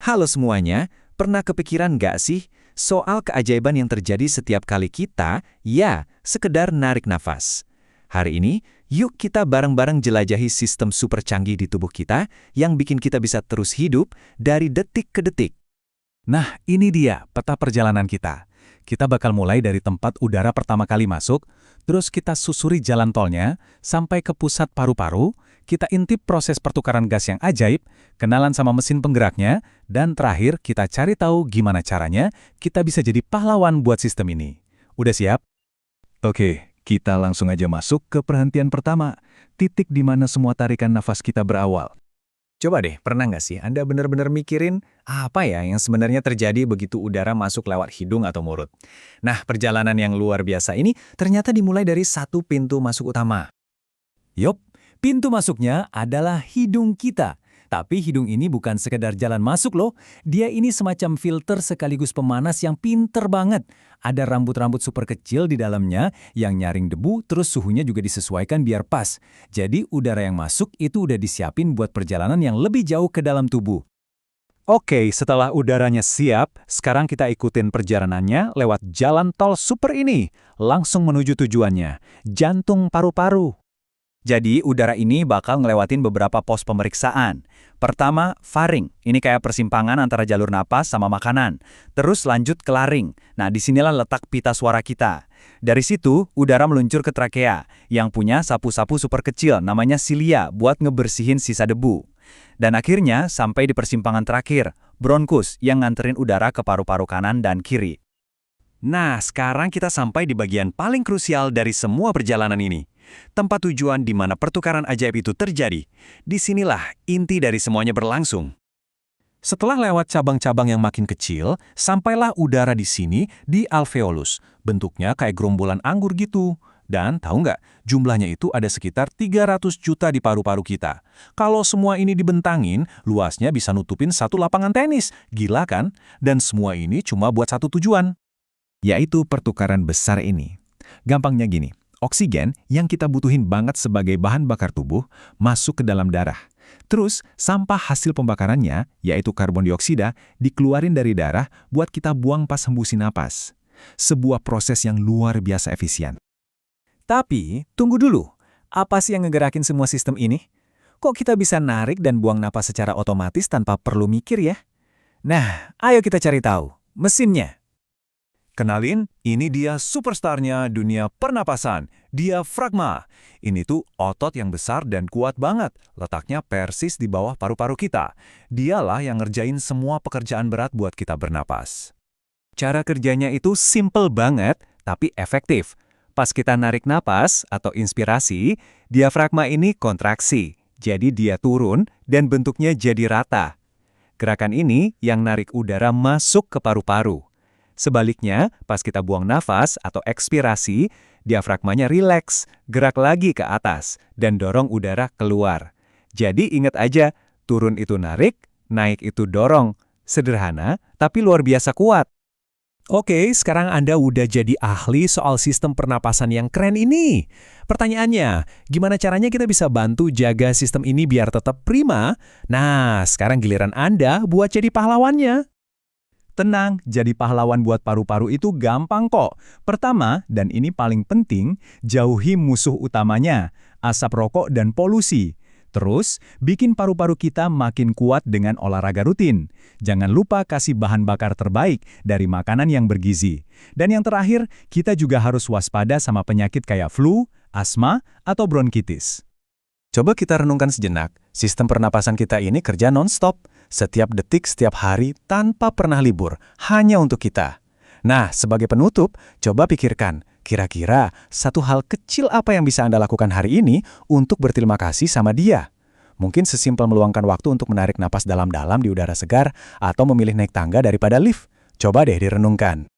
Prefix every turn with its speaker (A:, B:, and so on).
A: Halo semuanya, pernah kepikiran nggak sih soal keajaiban yang terjadi setiap kali kita, sekedar narik nafas? Hari ini, yuk kita bareng-bareng jelajahi sistem super canggih di tubuh kita yang bikin kita bisa terus hidup dari detik ke detik.
B: Nah, ini dia peta perjalanan kita. Kita bakal mulai dari tempat udara pertama kali masuk, terus kita susuri jalan tolnya, sampai ke pusat paru-paru, kita intip proses pertukaran gas yang ajaib, kenalan sama mesin penggeraknya, dan terakhir kita cari tahu gimana caranya kita bisa jadi pahlawan buat sistem ini. Udah siap? Oke, kita langsung aja masuk ke perhentian pertama, titik di mana semua tarikan nafas kita berawal.
A: Coba deh, pernah nggak sih Anda benar-benar mikirin apa ya yang sebenarnya terjadi begitu udara masuk lewat hidung atau mulut? Nah, perjalanan yang luar biasa ini ternyata dimulai dari satu pintu masuk utama.
B: Yup, pintu masuknya adalah hidung kita. Tapi hidung ini bukan sekedar jalan masuk loh. Dia ini semacam filter sekaligus pemanas yang pinter banget. Ada rambut-rambut super kecil di dalamnya yang nyaring debu, terus suhunya juga disesuaikan biar pas. Jadi udara yang masuk itu udah disiapin buat perjalanan yang lebih jauh ke dalam tubuh.
C: Oke, setelah udaranya siap, sekarang kita ikutin perjalanannya lewat jalan tol super ini, langsung menuju tujuannya, jantung paru-paru.
A: Jadi, udara ini bakal ngelewatin beberapa pos pemeriksaan. Pertama, faring. Ini kayak persimpangan antara jalur napas sama makanan. Terus lanjut ke laring. Nah, disinilah letak pita suara kita. Dari situ, udara meluncur ke trakea, yang punya sapu-sapu super kecil namanya silia buat ngebersihin sisa debu. Dan akhirnya, sampai di persimpangan terakhir, bronkus yang nganterin udara ke paru-paru kanan dan kiri. Nah, sekarang kita sampai di bagian paling krusial dari semua perjalanan ini. Tempat tujuan di mana pertukaran ajaib itu terjadi. Disinilah inti dari semuanya berlangsung.
C: Setelah lewat cabang-cabang yang makin kecil, sampailah udara di sini di alveolus. Bentuknya kayak gerombolan anggur gitu. Dan tahu nggak, jumlahnya itu ada sekitar 300 juta di paru-paru kita. Kalau semua ini dibentangin, luasnya bisa nutupin satu lapangan tenis. Gila kan? Dan semua ini cuma buat satu tujuan, yaitu pertukaran besar ini. Gampangnya gini. Oksigen yang kita butuhin banget sebagai bahan bakar tubuh masuk ke dalam darah. Terus, sampah hasil pembakarannya, yaitu karbon dioksida, dikeluarin dari darah buat kita buang pas hembusin napas. Sebuah proses yang luar biasa efisien.
B: Tapi, tunggu dulu. Apa sih yang ngegerakin semua sistem ini? Kok kita bisa narik dan buang napas secara otomatis tanpa perlu mikir ya? Nah, ayo kita cari tahu. Mesinnya.
C: Kenalin, ini dia superstarnya dunia pernapasan, diafragma. Ini tuh otot yang besar dan kuat banget, letaknya persis di bawah paru-paru kita. Dialah yang ngerjain semua pekerjaan berat buat kita bernapas. Cara kerjanya itu simple banget, tapi efektif. Pas kita narik napas atau inspirasi, diafragma ini kontraksi. Jadi dia turun dan bentuknya jadi rata. Gerakan ini yang narik udara masuk ke paru-paru. Sebaliknya, pas kita buang nafas atau ekspirasi, diafragmanya rileks, gerak lagi ke atas, dan dorong udara keluar. Jadi ingat aja, turun itu narik, naik itu dorong. Sederhana, tapi luar biasa kuat.
B: Oke, sekarang Anda udah jadi ahli soal sistem pernapasan yang keren ini. Pertanyaannya, gimana caranya kita bisa bantu jaga sistem ini biar tetap prima? Nah, sekarang giliran Anda buat jadi pahlawannya.
C: Tenang, jadi pahlawan buat paru-paru itu gampang kok. Pertama, dan ini paling penting, jauhi musuh utamanya, asap rokok dan polusi. Terus, bikin paru-paru kita makin kuat dengan olahraga rutin. Jangan lupa kasih bahan bakar terbaik dari makanan yang bergizi. Dan yang terakhir, kita juga harus waspada sama penyakit kayak flu, asma, atau bronkitis. Coba kita renungkan sejenak, sistem pernapasan kita ini kerja non-stop. Setiap detik, setiap hari, tanpa pernah libur, hanya untuk kita. Nah, sebagai penutup, coba pikirkan, kira-kira satu hal kecil apa yang bisa Anda lakukan hari ini untuk berterima kasih sama dia? Mungkin sesimpel meluangkan waktu untuk menarik napas dalam-dalam di udara segar, atau memilih naik tangga daripada lift. Coba deh direnungkan.